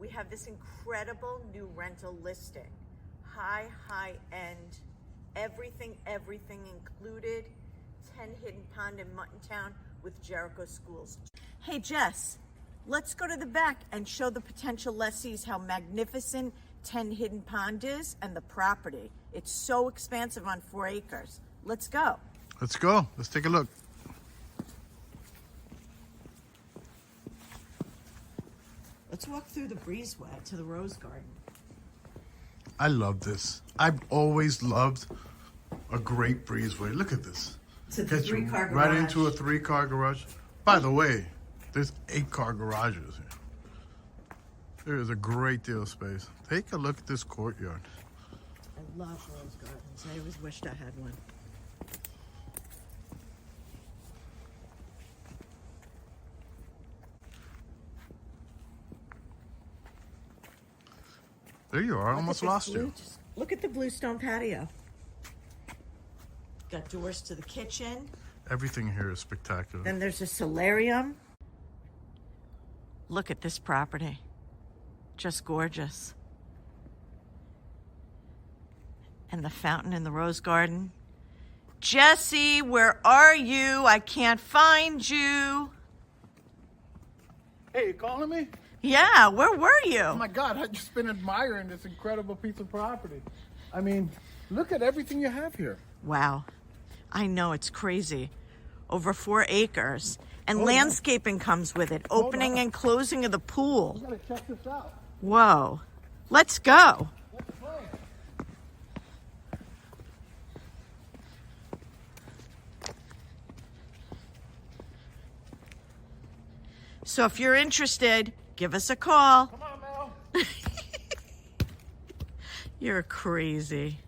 we have this incredible new rental listing. High end, everything included. 10 Hidden Pond in Muttontown with Jericho schools. Hey Jess, let's go to the back and show the potential lessees how magnificent 10 Hidden Pond is and the property. It's so expansive on 4 acres. Let's go. Let's go. Let's take a look. Let's walk through the breezeway to the rose garden. I love this. I've always loved a great breezeway. Look at this. To the Gets you 3-car garage. right into a 3-car garage. By the way, there's 8-car garages here. There is a great deal of space. Take a look at this courtyard. I love rose gardens. I always wished I had one. There you are. I almost lost you. Look at the bluestone patio. Got doors to the kitchen. Everything here is spectacular. Then there's a solarium. Look at this property. Just gorgeous. And the fountain in the rose garden. Jesse, where are you? I can't find you. Hey, you calling me? Yeah, where were you? Oh my God, I've just been admiring this incredible piece of property. I mean, look at everything you have here. Wow. I know, it's crazy. Over 4 acres. And Hold landscaping comes with it. Hold Opening on. and closing of the pool. You gotta check this out. Whoa. Let's go. Let's play. So if you're interested, give us a call. Come on, Mel. You're crazy.